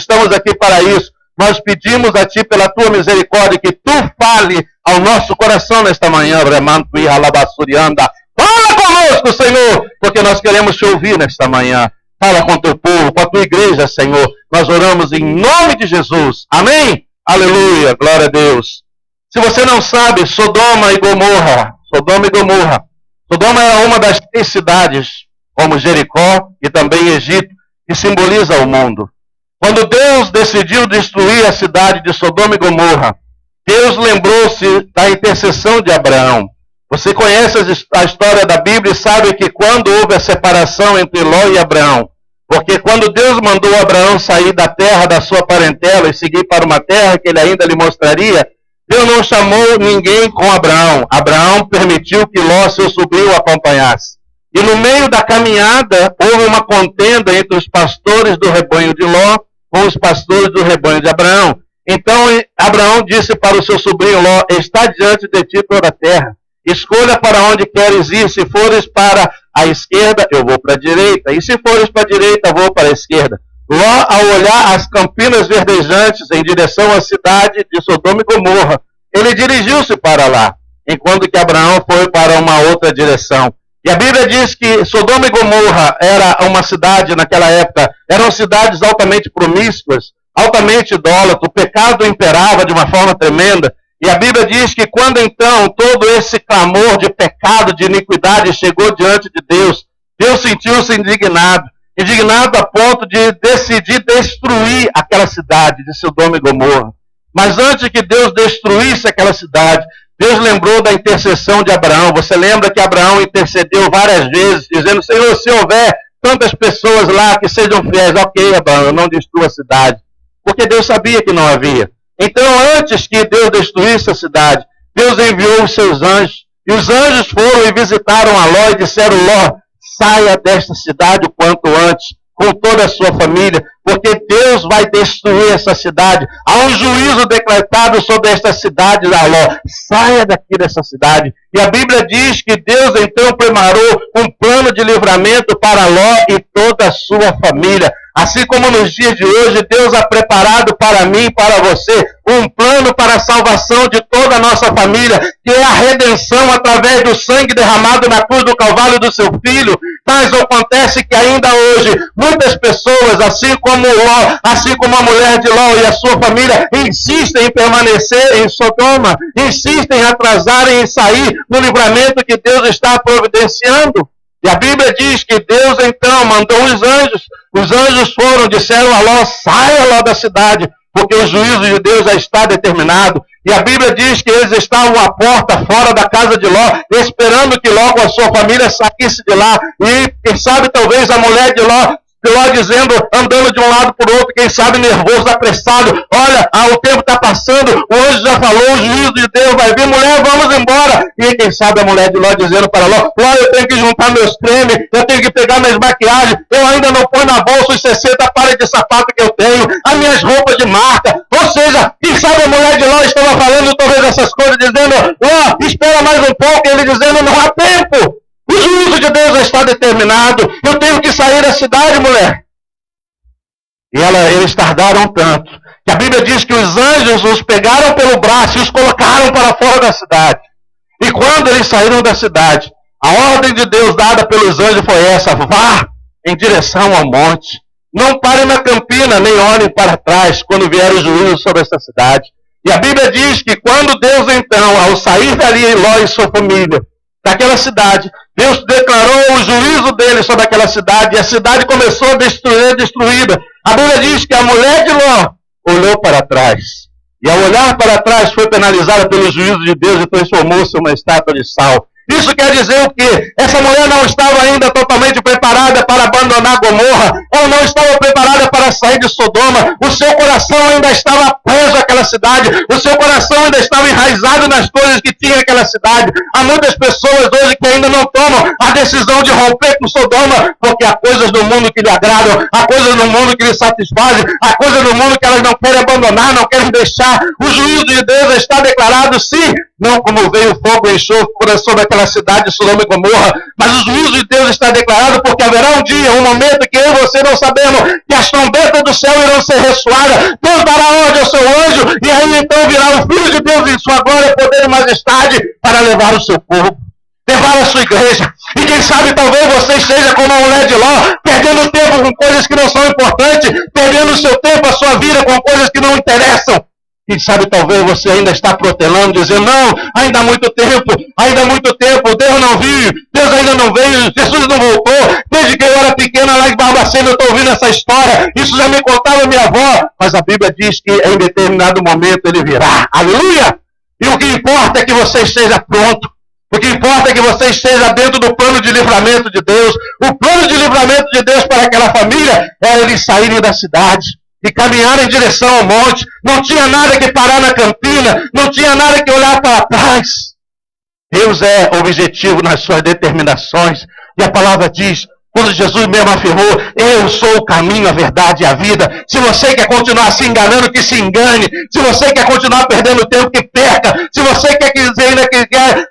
estamos aqui para isso. Nós pedimos a Ti, pela Tua misericórdia, que Tu fale ao nosso coração nesta manhã. Fala conosco, Senhor, porque nós queremos Te ouvir nesta manhã. Fala com o Teu povo, com a Tua igreja, Senhor. Nós oramos em nome de Jesus. Amém? Aleluia, glória a Deus. Se você não sabe, Sodoma e Gomorra. Sodoma era uma das 3 cidades, como Jericó e também Egito, que simboliza o mundo. Quando Deus decidiu destruir a cidade de Sodoma e Gomorra, Deus lembrou-se da intercessão de Abraão. Você conhece a história da Bíblia e sabe que quando houve a separação entre Ló e Abraão, porque quando Deus mandou Abraão sair da terra da sua parentela e seguir para uma terra que ele ainda lhe mostraria, Deus não chamou ninguém com Abraão. Abraão permitiu que Ló, seu sobrinho, o acompanhasse. E no meio da caminhada, houve uma contenda entre os pastores do rebanho de Ló com os pastores do rebanho de Abraão. Então Abraão disse para o seu sobrinho Ló: está diante de ti toda a terra. Escolha para onde queres ir. Se fores para a esquerda, eu vou para a direita. E se fores para a direita, vou para a esquerda. Ló, ao olhar as campinas verdejantes em direção à cidade de Sodoma e Gomorra, ele dirigiu-se para lá, enquanto que Abraão foi para uma outra direção. E a Bíblia diz que Sodoma e Gomorra era uma cidade, naquela época, eram cidades altamente promíscuas, altamente idólatras, o pecado imperava de uma forma tremenda. E a Bíblia diz que quando então todo esse clamor de pecado, de iniquidade chegou diante de Deus, Deus sentiu-se indignado a ponto de decidir destruir aquela cidade de Sodoma e Gomorra. Mas antes que Deus destruísse aquela cidade, Deus lembrou da intercessão de Abraão. Você lembra que Abraão intercedeu várias vezes, dizendo: Senhor, se houver tantas pessoas lá que sejam fiéis, ok, Abraão, eu não destruo a cidade. Porque Deus sabia que não havia. Então, antes que Deus destruísse a cidade, Deus enviou os seus anjos. E os anjos foram e visitaram a Ló e disseram: Ló, saia desta cidade o quanto antes, com toda a sua família, porque Deus vai destruir essa cidade. Há um juízo decretado sobre esta cidade, Ló. Saia daqui dessa cidade. E a Bíblia diz que Deus então preparou um plano de livramento para Ló e toda a sua família. Assim como nos dias de hoje, Deus ha preparado para mim e para você um plano para a salvação de toda a nossa família, que é a redenção através do sangue derramado na cruz do Calvário do seu Filho. Mas acontece que ainda hoje, muitas pessoas, assim como Ló, assim como a mulher de Ló e a sua família, insistem em permanecer em Sodoma, insistem em atrasarem em sair no livramento que Deus está providenciando. E a Bíblia diz que Deus então mandou os anjos. Os anjos foram, disseram a Ló: saia Ló da cidade, porque o juízo de Deus já está determinado. E a Bíblia diz que eles estavam à porta, fora da casa de Ló, esperando que logo a sua família saísse de lá. E quem sabe talvez a mulher de Ló dizendo, andando de um lado para o outro, quem sabe nervoso, apressado: olha, o tempo está passando, o anjo já falou, o juízo de Deus vai vir, mulher, vamos embora. E quem sabe a mulher de Ló dizendo para Ló: Ló, eu tenho que juntar meus cremes, eu tenho que pegar minhas maquiagens, eu ainda não ponho na bolsa os 60 pares de sapato que eu tenho, as minhas roupas de marca. Ou seja, quem sabe a mulher de Ló estava falando talvez essas coisas, dizendo: Ló, espera mais um pouco, e ele dizendo: não há tempo. O juízo de Deus já está determinado. Eu tenho que sair da cidade, mulher. E eles tardaram tanto, que a Bíblia diz que os anjos os pegaram pelo braço e os colocaram para fora da cidade. E quando eles saíram da cidade, a ordem de Deus dada pelos anjos foi essa: vá em direção ao monte. Não pare na campina, nem olhem para trás quando vier o juízo sobre essa cidade. E a Bíblia diz que quando Deus então, ao sair dali, Ló e sua família, daquela cidade, Deus declarou o juízo dele sobre aquela cidade, e a cidade começou a destruída. A Bíblia diz que a mulher de Ló olhou para trás, e ao olhar para trás foi penalizada pelo juízo de Deus e transformou-se em uma estátua de sal. Isso quer dizer o quê? Essa mulher não estava ainda totalmente preparada para abandonar Gomorra. Ela não estava preparada para sair de Sodoma. O seu coração ainda estava preso àquela cidade. O seu coração ainda estava enraizado nas coisas que tinha aquela cidade. Há muitas pessoas hoje que ainda não tomam a decisão de romper com Sodoma, porque há coisas no mundo que lhe agradam, há coisas no mundo que lhe satisfazem, há coisas no mundo que elas não querem abandonar, não querem deixar. O juízo de Deus está declarado, sim. não como veio fogo e enxofre sobre aquela cidade de Sodoma e Gomorra, mas o juízo de Deus está declarado, porque haverá um dia, um momento que eu e você não sabemos, que as trombetas do céu irão ser ressoadas, Deus dará ordem ao seu anjo, e aí então virá o Filho de Deus em sua glória, poder e majestade, para levar o seu povo, levar a sua igreja. E quem sabe talvez você esteja como a mulher de Ló, perdendo tempo com coisas que não são importantes, perdendo o seu tempo, a sua vida com coisas que não interessam. Quem sabe talvez você ainda está protelando, dizendo, não, ainda há muito tempo, Deus não viu, Deus ainda não veio, Jesus não voltou, desde que eu era pequena lá em Barbacena eu estou ouvindo essa história, isso já me contava minha avó, mas a Bíblia diz que em determinado momento ele virá, aleluia! E o que importa é que você esteja pronto, o que importa é que você esteja dentro do plano de livramento de Deus. O plano de livramento de Deus para aquela família era eles saírem da cidade e caminharem em direção ao monte. Não tinha nada que parar na campina, não tinha nada que olhar para trás. Deus é objetivo nas suas determinações. E a palavra diz, quando Jesus mesmo afirmou, eu sou o caminho, a verdade e a vida. Se você quer continuar se enganando, que se engane. Se você quer continuar perdendo tempo, que perca. Se você quer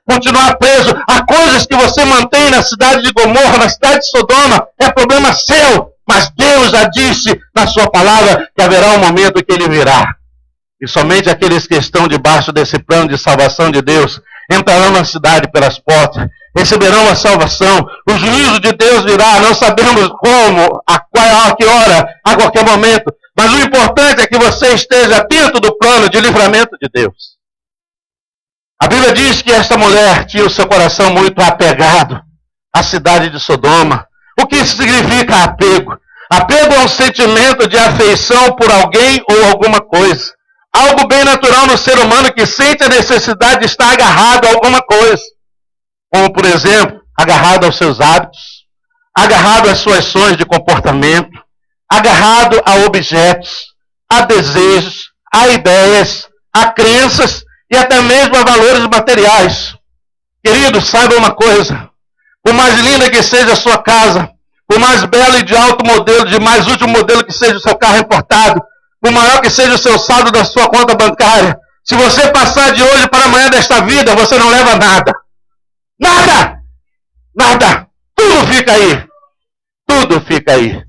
continuar preso a coisas que você mantém na cidade de Gomorra, na cidade de Sodoma, é problema seu. Mas Deus já disse na sua palavra que haverá um momento que ele virá. E somente aqueles que estão debaixo desse plano de salvação de Deus entrarão na cidade pelas portas, receberão a salvação. O juízo de Deus virá, não sabemos como, a que hora, a qualquer momento. Mas o importante é que você esteja dentro do plano de livramento de Deus. A Bíblia diz que esta mulher tinha o seu coração muito apegado à cidade de Sodoma. O que isso significa apego? Apego é um sentimento de afeição por alguém ou alguma coisa. Algo bem natural no ser humano que sente a necessidade de estar agarrado a alguma coisa. Como, por exemplo, agarrado aos seus hábitos, agarrado às suas ações de comportamento, agarrado a objetos, a desejos, a ideias, a crenças e até mesmo a valores materiais. Queridos, saiba uma coisa. Por mais linda que seja a sua casa, por mais belo e de alto modelo, de mais último modelo que seja o seu carro importado, por maior que seja o seu saldo da sua conta bancária, se você passar de hoje para amanhã desta vida, você não leva nada. Nada! Nada! Tudo fica aí. Tudo fica aí.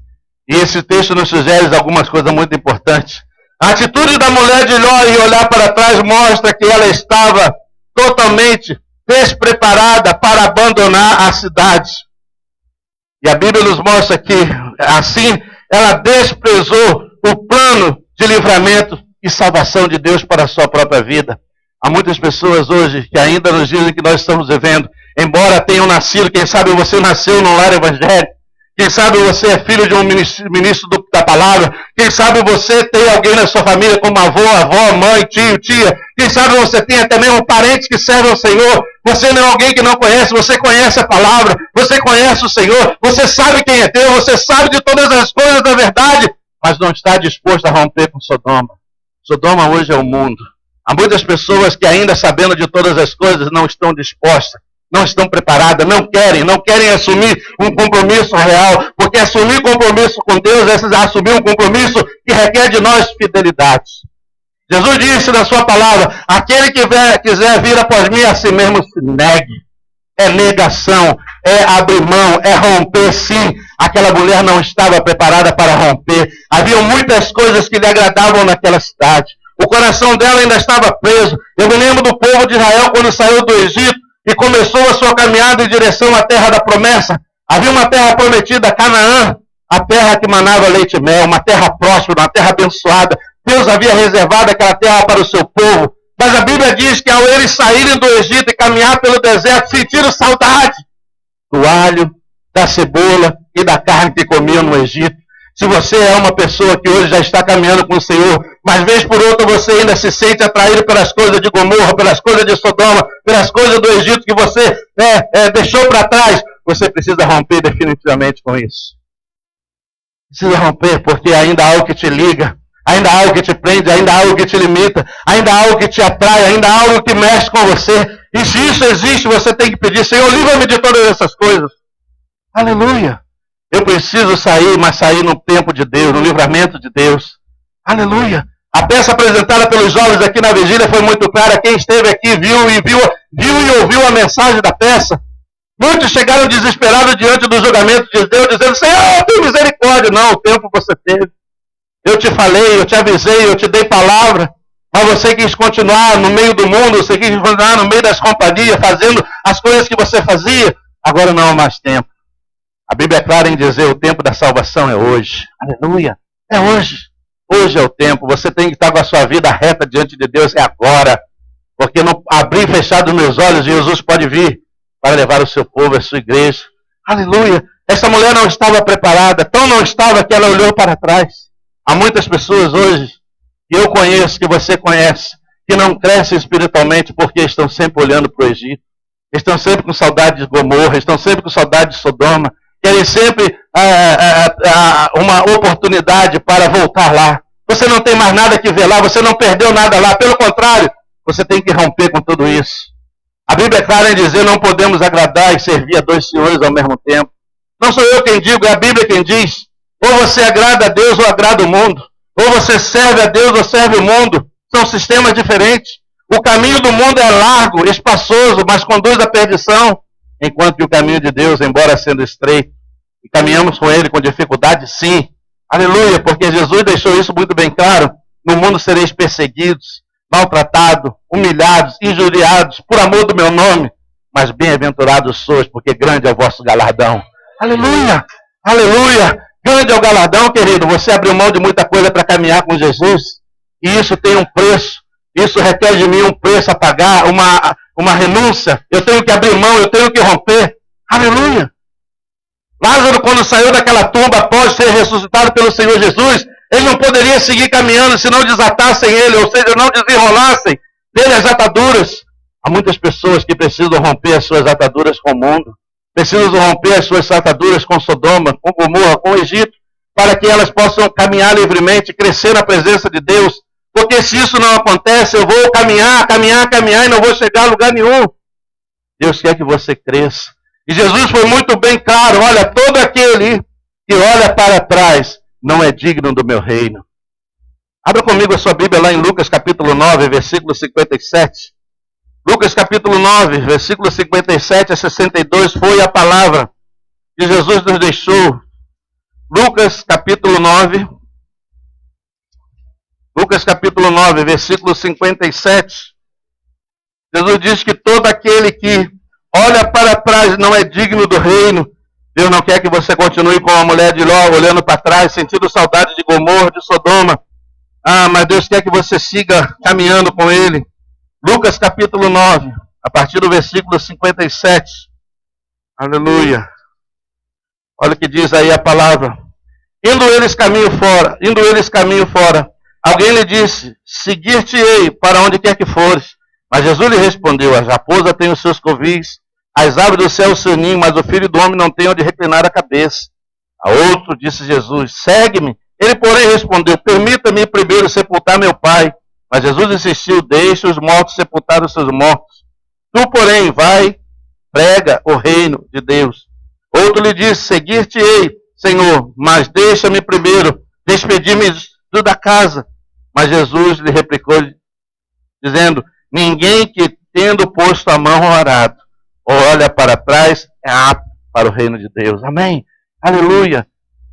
E esse texto nos sugere algumas coisas muito importantes. A atitude da mulher de Ló em olhar para trás mostra que ela estava totalmente despreparada para abandonar a cidade. E a Bíblia nos mostra que, assim, ela desprezou o plano de livramento e salvação de Deus para a sua própria vida. Há muitas pessoas hoje que ainda nos dizem que nós estamos vivendo, embora tenham nascido, quem sabe você nasceu num lar evangélico, quem sabe você é filho de um ministro da palavra, quem sabe você tem alguém na sua família como avó, mãe, tio, tia, quem sabe você tem até mesmo parentes que servem ao Senhor, você não é alguém que não conhece, você conhece a palavra, você conhece o Senhor, você sabe quem é Deus, você sabe de todas as coisas da verdade, mas não está disposto a romper com Sodoma. Sodoma hoje é o mundo. Há muitas pessoas que ainda sabendo de todas as coisas não estão dispostas, não estão preparadas, não querem assumir um compromisso real, porque assumir compromisso com Deus é assumir um compromisso que requer de nós fidelidade. Jesus disse na sua palavra, aquele que quiser vir após mim, a si mesmo se negue. É negação, é abrir mão, é romper sim. Aquela mulher não estava preparada para romper. Havia muitas coisas que lhe agradavam naquela cidade. O coração dela ainda estava preso. Eu me lembro do povo de Israel quando saiu do Egito e começou a sua caminhada em direção à terra da promessa. Havia uma terra prometida, Canaã, a terra que manava leite e mel, uma terra próspera, uma terra abençoada. Deus havia reservado aquela terra para o seu povo. Mas a Bíblia diz que ao eles saírem do Egito e caminhar pelo deserto, sentiram saudade do alho, da cebola e da carne que comiam no Egito. Se você é uma pessoa que hoje já está caminhando com o Senhor, mas vez por outra você ainda se sente atraído pelas coisas de Gomorra, pelas coisas de Sodoma, pelas coisas do Egito que você deixou para trás, você precisa romper definitivamente com isso. Precisa romper, porque ainda há algo que te liga, ainda há algo que te prende, ainda há algo que te limita, ainda há algo que te atrai, ainda há algo que mexe com você. E se isso existe, você tem que pedir, Senhor, livra-me de todas essas coisas. Aleluia. Eu preciso sair, mas sair no tempo de Deus, no livramento de Deus. Aleluia. A peça apresentada pelos jovens aqui na vigília foi muito clara. Quem esteve aqui viu e ouviu a mensagem da peça. Muitos chegaram desesperados diante do julgamento de Deus, dizendo: Senhor, tem misericórdia. Não, o tempo você teve. Eu te falei, eu te avisei, eu te dei palavra. Mas você quis continuar no meio do mundo, você quis continuar no meio das companhias, fazendo as coisas que você fazia. Agora não há mais tempo. A Bíblia é clara em dizer: o tempo da salvação é hoje. Aleluia. É hoje. Hoje é o tempo. Você tem que estar com a sua vida reta diante de Deus. É agora. Porque no abrir e fechar dos meus olhos, Jesus pode vir para levar o seu povo, a sua igreja. Aleluia. Essa mulher não estava preparada. Tão não estava que ela olhou para trás. Há muitas pessoas hoje, que eu conheço, que você conhece, que não crescem espiritualmente porque estão sempre olhando para o Egito. Estão sempre com saudade de Gomorra. Estão sempre com saudade de Sodoma. Querem sempre uma oportunidade para voltar lá. Você não tem mais nada que ver lá, você não perdeu nada lá. Pelo contrário, você tem que romper com tudo isso. A Bíblia é clara em dizer: não podemos agradar e servir a dois senhores ao mesmo tempo. Não sou eu quem digo, é a Bíblia quem diz. Ou você agrada a Deus ou agrada o mundo. Ou você serve a Deus ou serve o mundo. São sistemas diferentes. O caminho do mundo é largo, espaçoso, mas conduz à perdição. Enquanto que o caminho de Deus, embora sendo estreito, e caminhamos com ele com dificuldade, sim. Aleluia, porque Jesus deixou isso muito bem claro. No mundo sereis perseguidos, maltratados, humilhados, injuriados, por amor do meu nome. Mas bem-aventurados sois, porque grande é o vosso galardão. Aleluia, aleluia. Grande é o galardão, querido. Você abriu mão de muita coisa para caminhar com Jesus. E isso tem um preço. Isso requer de mim um preço a pagar, uma renúncia. Eu tenho que abrir mão, eu tenho que romper. Aleluia. Lázaro, quando saiu daquela tumba após ser ressuscitado pelo Senhor Jesus, ele não poderia seguir caminhando se não desatassem ele, ou seja, não desenrolassem dele as ataduras. Há muitas pessoas que precisam romper as suas ataduras com o mundo, precisam romper as suas ataduras com Sodoma, com Gomorra, com o Egito, para que elas possam caminhar livremente, crescer na presença de Deus. Porque se isso não acontece, eu vou caminhar e não vou chegar a lugar nenhum. Deus quer que você cresça. E Jesus foi muito bem claro: olha, todo aquele que olha para trás não é digno do meu reino. Abra comigo a sua Bíblia lá em Lucas capítulo 9, versículo 57. Lucas capítulo 9, versículo 57 a 62 foi a palavra que Jesus nos deixou. Lucas capítulo 9, versículo 57. Jesus diz que todo aquele que olha para trás não é digno do reino. Deus não quer que você continue como a mulher de Ló, olhando para trás, sentindo saudade de Gomorra, de Sodoma. Mas Deus quer que você siga caminhando com Ele. Lucas capítulo 9, a partir do versículo 57. Aleluia. Olha o que diz aí a palavra. Indo eles caminho fora, alguém lhe disse: seguir-te-ei para onde quer que fores. Mas Jesus lhe respondeu: a raposa tem os seus covis, as aves do céu o seu ninho, mas o filho do homem não tem onde reclinar a cabeça. A outro disse Jesus: segue-me. Ele, porém, respondeu: permita-me primeiro sepultar meu pai. Mas Jesus insistiu: deixa os mortos sepultar os seus mortos. Tu, porém, vai, prega o reino de Deus. Outro lhe disse: seguir-te-ei, Senhor, mas deixa-me primeiro despedir-me da casa. Mas Jesus lhe replicou, dizendo: ninguém que, tendo posto a mão ao arado, olha para trás, é apto para o reino de Deus. Amém? Aleluia.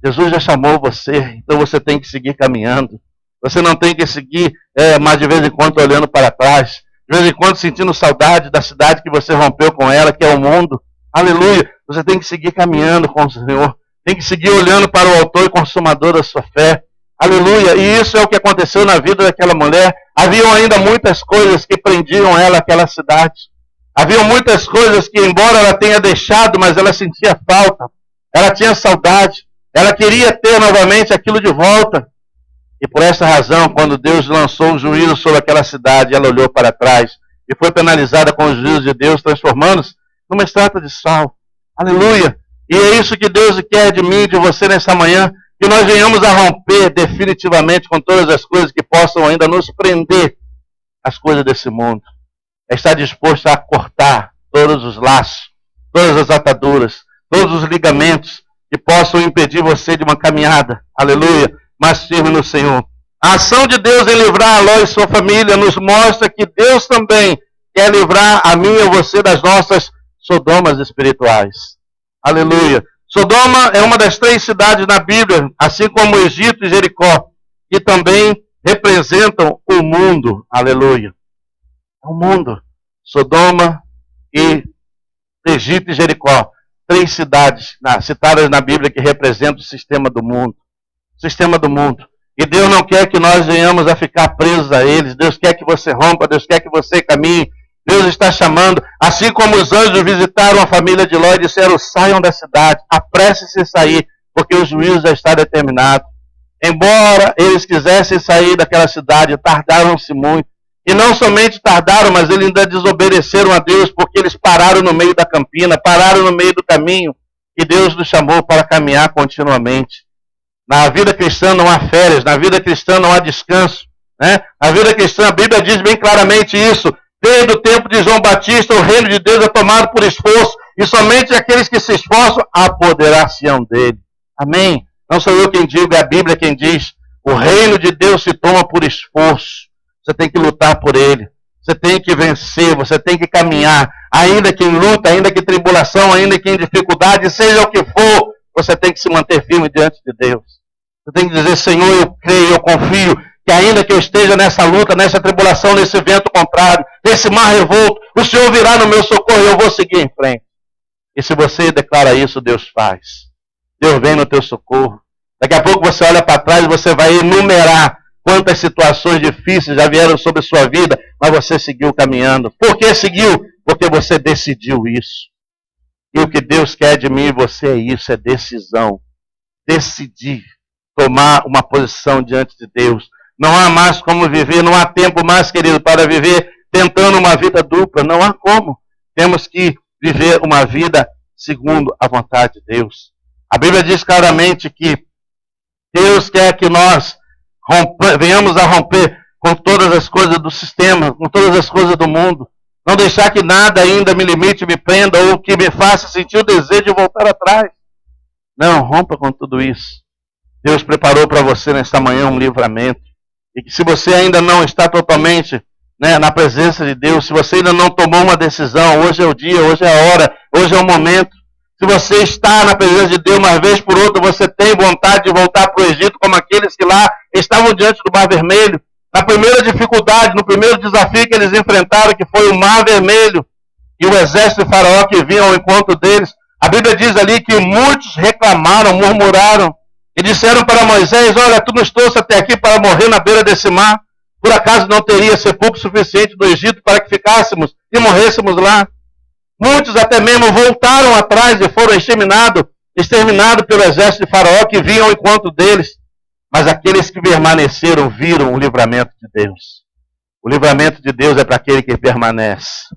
Jesus já chamou você, então você tem que seguir caminhando. Você não tem que seguir, mas de vez em quando olhando para trás. De vez em quando sentindo saudade da cidade que você rompeu com ela, que é o mundo. Aleluia. Você tem que seguir caminhando com o Senhor. Tem que seguir olhando para o autor e consumador da sua fé. Aleluia. E isso é o que aconteceu na vida daquela mulher. Haviam ainda muitas coisas que prendiam ela àquela cidade. Haviam muitas coisas que, embora ela tenha deixado, mas ela sentia falta. Ela tinha saudade. Ela queria ter novamente aquilo de volta. E por essa razão, quando Deus lançou um juízo sobre aquela cidade, ela olhou para trás e foi penalizada com o juízo de Deus, transformando-se numa estátua de sal. Aleluia! E é isso que Deus quer de mim e de você nessa manhã, que nós venhamos a romper definitivamente com todas as coisas que possam ainda nos prender às coisas desse mundo. É estar disposto a cortar todos os laços, todas as ataduras, todos os ligamentos que possam impedir você de uma caminhada. Aleluia! Mas firme no Senhor. A ação de Deus em livrar a Ló e sua família nos mostra que Deus também quer livrar a mim e você das nossas Sodomas espirituais. Aleluia. Sodoma é uma das 3 cidades na Bíblia, assim como Egito e Jericó, que também representam o mundo. Aleluia. O mundo. Sodoma e Egito e Jericó. 3 cidades citadas na Bíblia que representam o sistema do mundo. O sistema do mundo. E Deus não quer que nós venhamos a ficar presos a eles. Deus quer que você rompa, Deus quer que você caminhe. Deus está chamando, assim como os anjos visitaram a família de Ló e disseram, saiam da cidade, apresse-se a sair, porque o juízo já está determinado. Embora eles quisessem sair daquela cidade, tardaram-se muito. E não somente tardaram, mas eles ainda desobedeceram a Deus, porque eles pararam no meio da campina, pararam no meio do caminho, e Deus nos chamou para caminhar continuamente. Na vida cristã não há férias, na vida cristã não há descanso. Né? Na vida cristã, a Bíblia diz bem claramente isso. Desde o tempo de João Batista, o reino de Deus é tomado por esforço, e somente aqueles que se esforçam apoderar-se-ão dele. Amém? Não sou eu quem digo, é a Bíblia quem diz. O reino de Deus se toma por esforço. Você tem que lutar por ele. Você tem que vencer, você tem que caminhar. Ainda que em luta, ainda que em tribulação, ainda que em dificuldade, seja o que for, você tem que se manter firme diante de Deus. Você tem que dizer, Senhor, eu creio, eu confio, que ainda que eu esteja nessa luta, nessa tribulação, nesse vento contrário, nesse mar revolto, o Senhor virá no meu socorro e eu vou seguir em frente. E se você declara isso, Deus faz. Deus vem no teu socorro. Daqui a pouco você olha para trás e você vai enumerar quantas situações difíceis já vieram sobre sua vida, mas você seguiu caminhando. Por que seguiu? Porque você decidiu isso. E o que Deus quer de mim e você é isso, é decisão. Decidir, tomar uma posição diante de Deus. Não há mais como viver, não há tempo mais, querido, para viver tentando uma vida dupla. Não há como. Temos que viver uma vida segundo a vontade de Deus. A Bíblia diz claramente que Deus quer que nós venhamos a romper com todas as coisas do sistema, com todas as coisas do mundo. Não deixar que nada ainda me limite, me prenda ou que me faça sentir o desejo de voltar atrás. Não, rompa com tudo isso. Deus preparou para você nesta manhã um livramento. E que se você ainda não está totalmente na presença de Deus, se você ainda não tomou uma decisão, hoje é o dia, hoje é a hora, hoje é o momento. Se você está na presença de Deus, uma vez por outra, você tem vontade de voltar para o Egito, como aqueles que lá estavam diante do Mar Vermelho. Na primeira dificuldade, no primeiro desafio que eles enfrentaram, que foi o Mar Vermelho, e o exército de Faraó que vinha ao encontro deles, a Bíblia diz ali que muitos reclamaram, murmuraram, e disseram para Moisés, olha, tu nos trouxe até aqui para morrer na beira desse mar, por acaso não teria sepulcro suficiente no Egito para que ficássemos e morrêssemos lá? Muitos até mesmo voltaram atrás e foram exterminados pelo exército de Faraó que vinha ao encontro deles. Mas aqueles que permaneceram viram o livramento de Deus. O livramento de Deus é para aquele que permanece.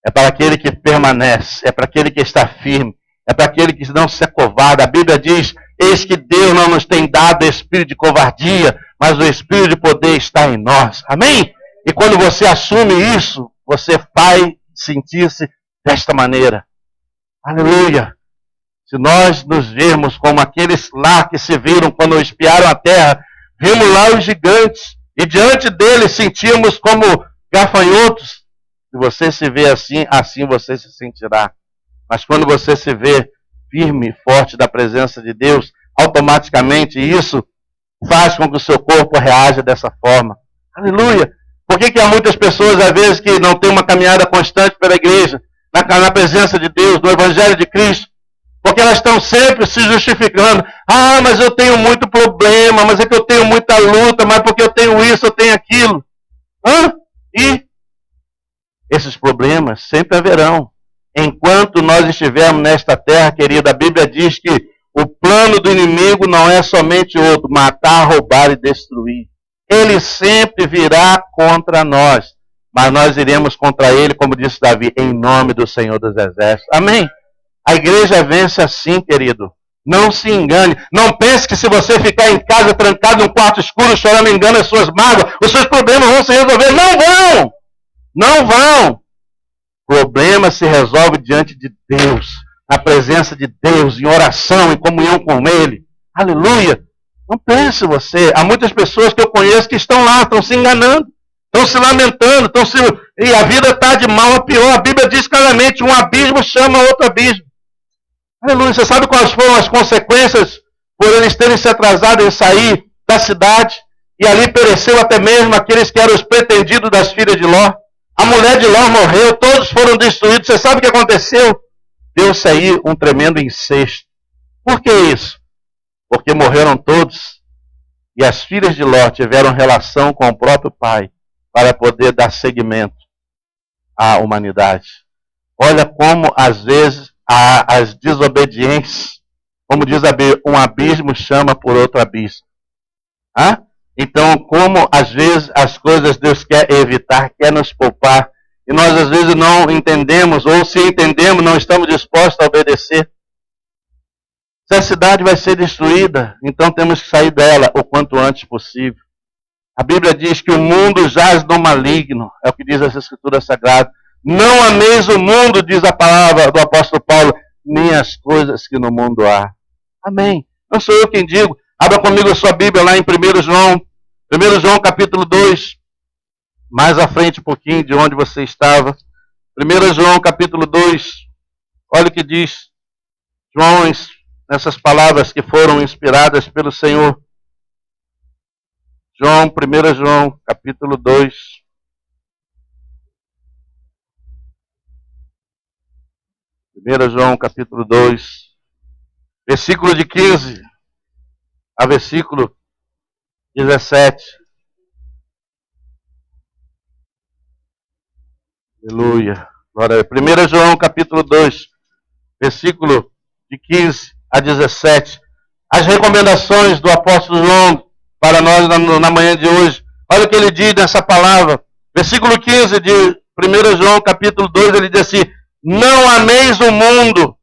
É para aquele que permanece. É para aquele que está firme. É para aquele que não se acovarda. A Bíblia diz, eis que Deus não nos tem dado espírito de covardia, mas o espírito de poder está em nós. Amém? E quando você assume isso, você vai sentir-se desta maneira. Aleluia! Se nós nos vermos como aqueles lá que se viram quando espiaram a terra, vimos lá os gigantes, e diante deles sentimos como gafanhotos. Se você se vê assim, assim você se sentirá. Mas quando você se vê firme e forte da presença de Deus, automaticamente isso faz com que o seu corpo reaja dessa forma. Aleluia! Por que há muitas pessoas, às vezes, que não têm uma caminhada constante pela igreja, na presença de Deus, no Evangelho de Cristo? Porque elas estão sempre se justificando. Ah, mas eu tenho muito problema, mas é que eu tenho muita luta, mas porque eu tenho isso, eu tenho aquilo. E esses problemas sempre haverão. Enquanto nós estivermos nesta terra, querida, a Bíblia diz que o plano do inimigo não é somente outro, matar, roubar e destruir. Ele sempre virá contra nós, mas nós iremos contra ele, como disse Davi, em nome do Senhor dos Exércitos. Amém? A igreja vence assim, querido. Não se engane. Não pense que se você ficar em casa, trancado num quarto escuro, chorando engano as suas mágoas, os seus problemas vão se resolver. Não vão! Não vão! O problema se resolve diante de Deus, na presença de Deus, em oração, em comunhão com Ele. Aleluia! Não pense você. Há muitas pessoas que eu conheço que estão lá, estão se enganando, estão se lamentando, e a vida está de mal a pior. A Bíblia diz claramente, um abismo chama outro abismo. Aleluia. Você sabe quais foram as consequências por eles terem se atrasado em sair da cidade? E ali pereceu até mesmo aqueles que eram os pretendidos das filhas de Ló. A mulher de Ló morreu, todos foram destruídos. Você sabe o que aconteceu? Deu-se aí um tremendo incesto. Por que isso? Porque morreram todos e as filhas de Ló tiveram relação com o próprio pai para poder dar seguimento à humanidade. Olha como às vezes as desobediências, como diz a Bíblia, um abismo chama por outro abismo. Então, como às vezes as coisas Deus quer evitar, quer nos poupar, e nós às vezes não entendemos, ou se entendemos, não estamos dispostos a obedecer. Se a cidade vai ser destruída, então temos que sair dela o quanto antes possível. A Bíblia diz que o mundo jaz no maligno, é o que diz as Escrituras Sagradas. Não ameis o mundo, diz a palavra do apóstolo Paulo, nem as coisas que no mundo há. Amém. Não sou eu quem digo. Abra comigo a sua Bíblia lá em 1 João. 1 João capítulo 2. Mais à frente um pouquinho de onde você estava. 1 João capítulo 2. Olha o que diz João nessas palavras que foram inspiradas pelo Senhor. 1 João capítulo 2. 1 João capítulo 2. Versículo de 15 a versículo 17. Aleluia. Glória a Deus. 1 João capítulo 2, versículo de 15 a 17. As recomendações do apóstolo João para nós na manhã de hoje. Olha o que ele diz nessa palavra. Versículo 15 de 1 João capítulo 2, ele diz assim: não ameis o mundo,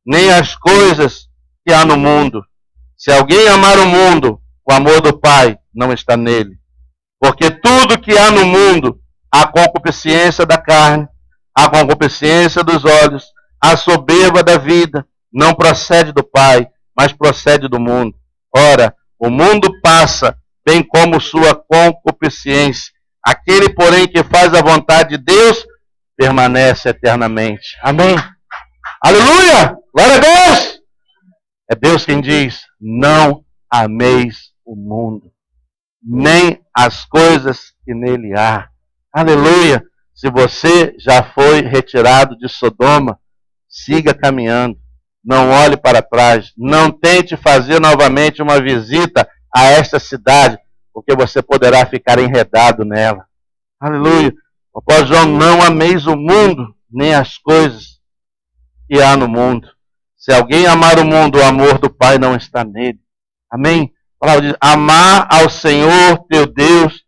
nem as coisas que há no mundo. Se alguém amar o mundo, o amor do Pai não está nele. Porque tudo que há no mundo, a concupiscência da carne, a concupiscência dos olhos, a soberba da vida, não procede do Pai, mas procede do mundo. Ora, o mundo passa, bem como sua concupiscência. Aquele, porém, que faz a vontade de Deus, permanece eternamente. Amém. Aleluia! Glória a Deus! É Deus quem diz: não ameis o mundo, nem as coisas que nele há. Aleluia! Se você já foi retirado de Sodoma, siga caminhando. Não olhe para trás. Não tente fazer novamente uma visita a esta cidade, porque você poderá ficar enredado nela. Aleluia! O apóstolo João: não ameis o mundo, nem as coisas que há no mundo. Se alguém amar o mundo, o amor do Pai não está nele. Amém? A palavra diz: amar ao Senhor teu Deus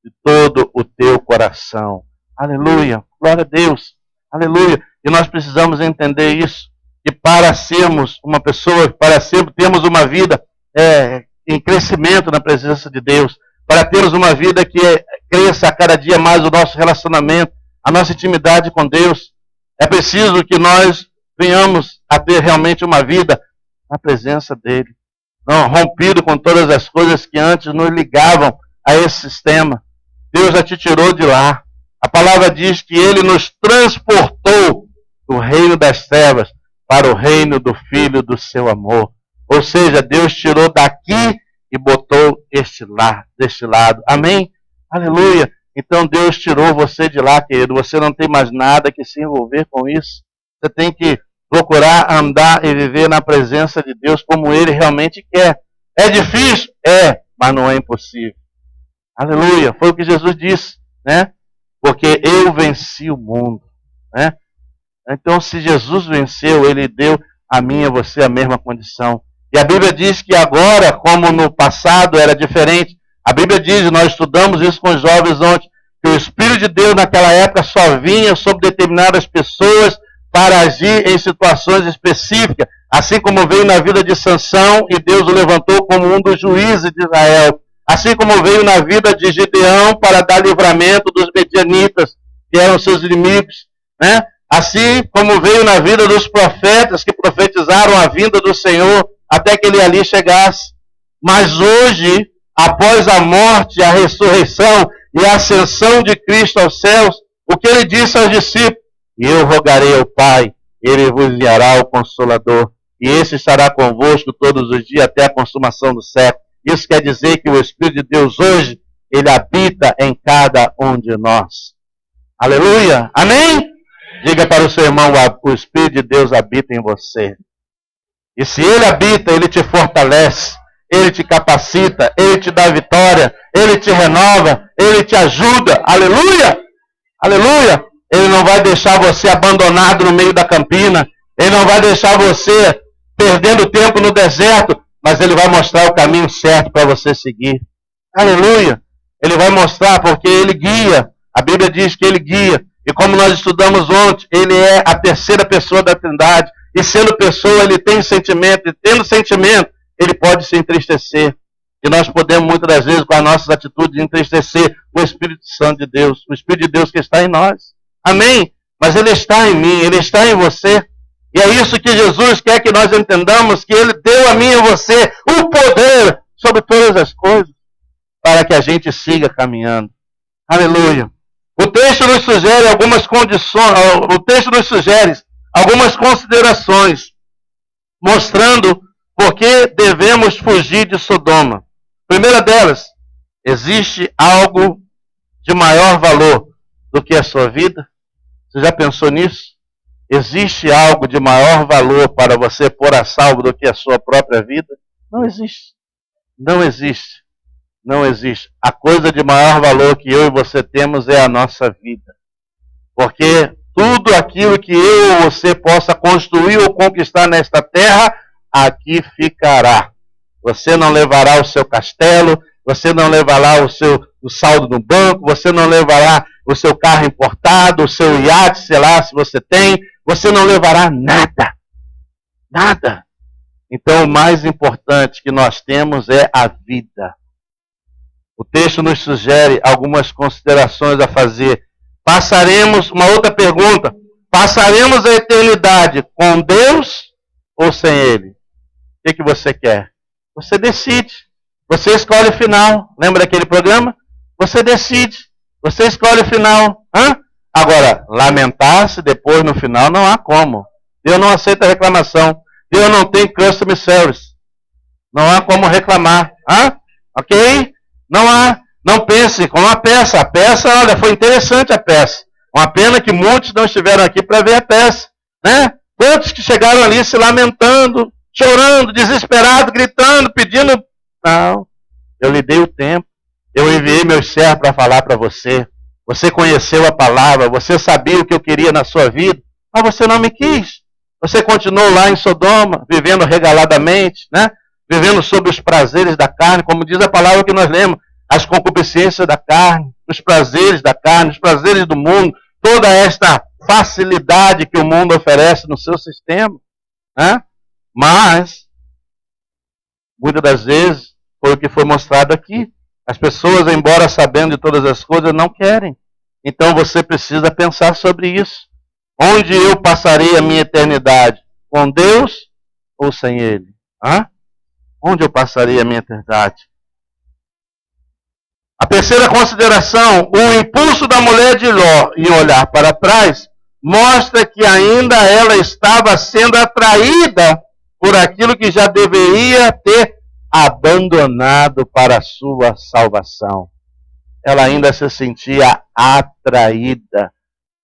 de todo o teu coração. Aleluia. Glória a Deus. Aleluia. E nós precisamos entender isso. Que para sermos uma pessoa, termos uma vida em crescimento na presença de Deus, para termos uma vida que cresça a cada dia mais o nosso relacionamento, a nossa intimidade com Deus, é preciso que nós venhamos a ter realmente uma vida na presença dEle. Não, rompido com todas as coisas que antes nos ligavam a esse sistema. Deus já te tirou de lá. A palavra diz que Ele nos transportou do reino das trevas para o reino do Filho do seu amor. Ou seja, Deus tirou daqui e botou deste lado. Amém? Aleluia. Então Deus tirou você de lá, querido. Você não tem mais nada que se envolver com isso. Você tem que procurar andar e viver na presença de Deus como Ele realmente quer. É difícil? Mas não é impossível. Aleluia. Foi o que Jesus disse, né? Porque eu venci o mundo, né? Então, se Jesus venceu, Ele deu a mim e a você a mesma condição. E a Bíblia diz que agora, como no passado era diferente, a Bíblia diz, nós estudamos isso com os jovens ontem, que o Espírito de Deus naquela época só vinha sobre determinadas pessoas para agir em situações específicas, assim como veio na vida de Sansão e Deus o levantou como um dos juízes de Israel, assim como veio na vida de Gideão para dar livramento dos medianitas, que eram seus inimigos, né? Assim como veio na vida dos profetas que profetizaram a vinda do Senhor até que ele ali chegasse. Mas hoje, após a morte, a ressurreição e a ascensão de Cristo aos céus, o que ele disse aos discípulos? E eu rogarei ao Pai, ele vos enviará o Consolador, e esse estará convosco todos os dias até a consumação do século. Isso quer dizer que o Espírito de Deus hoje, ele habita em cada um de nós. Aleluia! Amém? Diga para o seu irmão, o Espírito de Deus habita em você. E se ele habita, ele te fortalece, ele te capacita, ele te dá vitória, ele te renova, ele te ajuda. Aleluia! Aleluia! Ele não vai deixar você abandonado no meio da campina, ele não vai deixar você perdendo tempo no deserto, mas ele vai mostrar o caminho certo para você seguir. Aleluia! Ele vai mostrar porque ele guia. A Bíblia diz que ele guia. E como nós estudamos ontem, ele é a terceira pessoa da Trindade. E sendo pessoa, ele tem sentimento. E tendo sentimento, ele pode se entristecer. E nós podemos, muitas das vezes, com as nossas atitudes, entristecer o Espírito Santo de Deus. O Espírito de Deus que está em nós. Amém? Mas ele está em mim, ele está em você. E é isso que Jesus quer que nós entendamos, que ele deu a mim e a você o poder sobre todas as coisas, para que a gente siga caminhando. Aleluia. O texto nos sugere algumas condições, o texto nos sugere algumas considerações, mostrando por que devemos fugir de Sodoma. Primeira delas, existe algo de maior valor do que a sua vida? Você já pensou nisso? Existe algo de maior valor para você pôr a salvo do que a sua própria vida? Não existe. Não existe. Não existe. A coisa de maior valor que eu e você temos é a nossa vida. Porque tudo aquilo que eu ou você possa construir ou conquistar nesta terra, aqui ficará. Você não levará o seu castelo, você não levará o saldo no banco, você não levará o seu carro importado, o seu iate, sei lá, se você tem, você não levará nada. Nada. Então o mais importante que nós temos é a vida. O texto nos sugere algumas considerações a fazer. Passaremos, uma outra pergunta, passaremos a eternidade com Deus ou sem Ele? O que você quer? Você decide. Você escolhe o final. Lembra daquele programa? Você decide. Você escolhe o final. Agora, lamentar-se depois no final não há como. Deus não aceita reclamação. Deus não tem customer service. Não há como reclamar. Ok? Não há. Não pense como a peça. A peça, olha, foi interessante a peça. Uma pena que muitos não estiveram aqui para ver a peça. Né? Quantos que chegaram ali se lamentando, chorando, desesperado, gritando, pedindo. Não. Eu lhe dei o tempo. Eu enviei meus servos para falar para você. Você conheceu a palavra. Você sabia o que eu queria na sua vida. Mas você não me quis. Você continuou lá em Sodoma, vivendo regaladamente, né? Vivendo sob os prazeres da carne, como diz a palavra que nós lemos. As concupiscências da carne, os prazeres da carne, os prazeres do mundo. Toda esta facilidade que o mundo oferece no seu sistema. Né? Mas, muitas das vezes, foi o que foi mostrado aqui. As pessoas, embora sabendo de todas as coisas, não querem. Então você precisa pensar sobre isso. Onde eu passarei a minha eternidade? Com Deus ou sem Ele? Onde eu passarei a minha eternidade? A terceira consideração, o impulso da mulher de Ló em olhar para trás, mostra que ainda ela estava sendo atraída por aquilo que já deveria ter abandonado para a sua salvação. Ela ainda se sentia atraída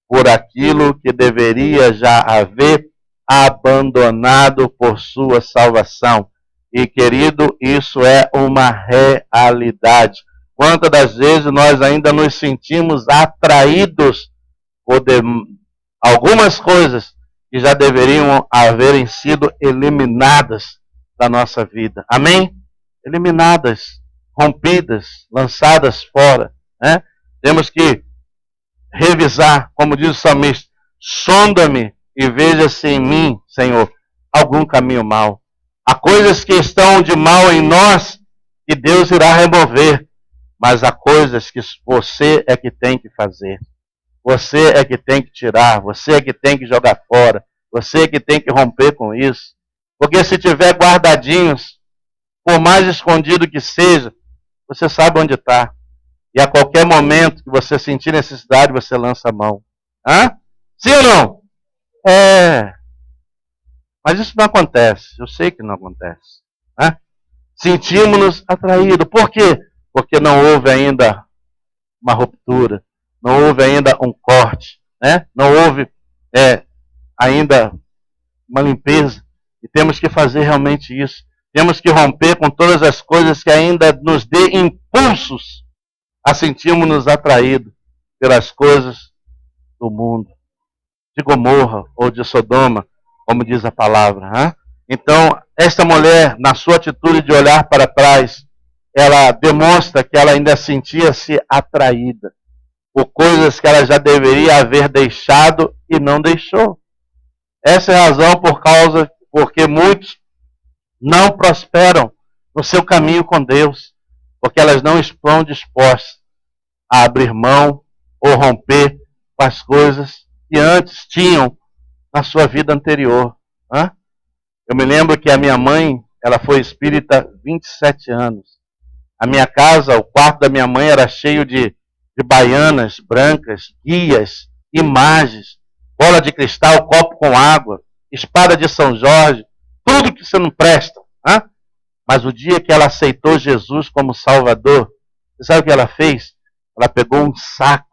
por aquilo que deveria já haver abandonado por sua salvação. E, querido, isso é uma realidade. Quantas das vezes nós ainda nos sentimos atraídos por algumas coisas que já deveriam haverem sido eliminadas da nossa vida. Amém? Eliminadas, rompidas, lançadas fora. Né? Temos que revisar, como diz o salmista, sonda-me e veja se em mim, Senhor, algum caminho mau. Há coisas que estão de mal em nós que Deus irá remover, mas há coisas que você é que tem que fazer. Você é que tem que tirar, você é que tem que jogar fora, você é que tem que romper com isso. Porque se tiver guardadinhos, por mais escondido que seja, você sabe onde está. E a qualquer momento que você sentir necessidade, você lança a mão. Hã? Sim ou não? É. Mas isso não acontece. Eu sei que não acontece. Hã? Sentimos-nos atraídos. Por quê? Porque não houve ainda uma ruptura. Não houve ainda um corte. Né? Não houve ainda uma limpeza. E temos que fazer realmente isso. Temos que romper com todas as coisas que ainda nos dê impulsos a sentirmos-nos atraídos pelas coisas do mundo. De Gomorra ou de Sodoma, como diz a palavra. Hein? Então, esta mulher, na sua atitude de olhar para trás, ela demonstra que ela ainda sentia-se atraída por coisas que ela já deveria haver deixado e não deixou. Essa é a razão porque muitos não prosperam no seu caminho com Deus, porque elas não estão dispostas a abrir mão ou romper com as coisas que antes tinham na sua vida anterior. Hã? Eu me lembro que a minha mãe, ela foi espírita 27 anos. A minha casa, o quarto da minha mãe era cheio de baianas brancas, guias, imagens, bola de cristal, copo com água, espada de São Jorge, tudo que você não presta. Hã? Mas o dia que ela aceitou Jesus como Salvador, você sabe o que ela fez? Ela pegou um saco,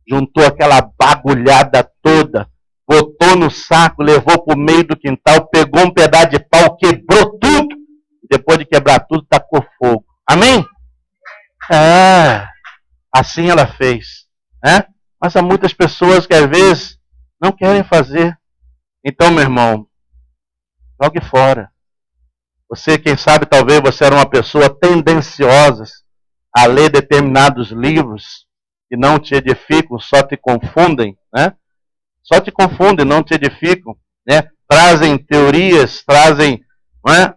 juntou aquela bagulhada toda, botou no saco, levou para o meio do quintal, pegou um pedaço de pau, quebrou tudo. E depois de quebrar tudo, tacou fogo. Amém? Assim ela fez. Né? Mas há muitas pessoas que às vezes não querem fazer. Então, meu irmão, jogue fora. Você, quem sabe, talvez você era uma pessoa tendenciosa a ler determinados livros que não te edificam, só te confundem, né? Só te confundem, não te edificam, né? Trazem teorias, trazem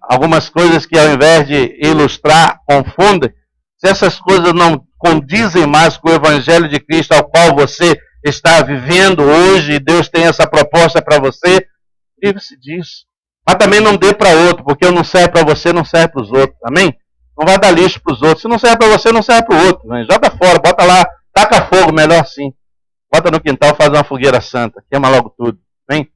algumas coisas que ao invés de ilustrar, confundem. Se essas coisas não condizem mais com o Evangelho de Cristo ao qual você está vivendo hoje, e Deus tem essa proposta para você, livre-se disso. Mas também não dê para outro, porque eu não serve para você, não serve para os outros, amém? Não vai dar lixo para os outros. Se não serve para você, não serve para o outro. Né? Joga fora, bota lá, taca fogo, melhor assim. Bota no quintal, faz uma fogueira santa, queima logo tudo. Hein?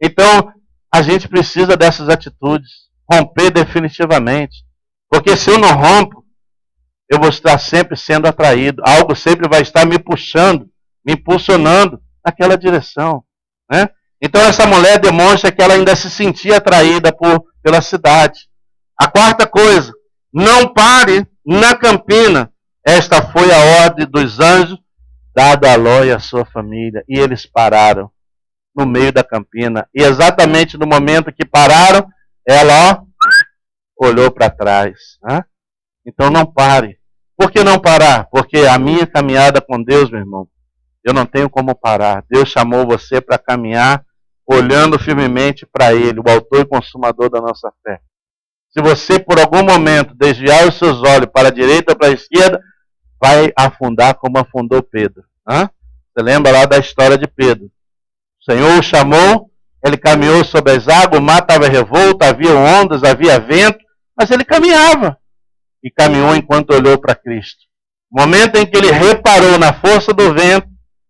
Então, a gente precisa dessas atitudes. Romper definitivamente. Porque se eu não rompo, eu vou estar sempre sendo atraído. Algo sempre vai estar me puxando, me impulsionando naquela direção. Né? Então, essa mulher demonstra que ela ainda se sentia atraída pela cidade. A quarta coisa, não pare na campina. Esta foi a ordem dos anjos dada a Ló e a sua família. E eles pararam no meio da campina. E exatamente no momento que pararam, ela olhou para trás. Né? Então não pare. Por que não parar? Porque a minha caminhada com Deus, meu irmão, eu não tenho como parar. Deus chamou você para caminhar olhando firmemente para Ele, o autor e consumador da nossa fé. Se você, por algum momento, desviar os seus olhos para a direita ou para a esquerda, vai afundar como afundou Pedro. Hã? Você lembra lá da história de Pedro. O Senhor o chamou, ele caminhou sobre as águas, o mar estava revolto, havia ondas, havia vento, mas ele caminhava. E caminhou enquanto olhou para Cristo. No momento em que ele reparou na força do vento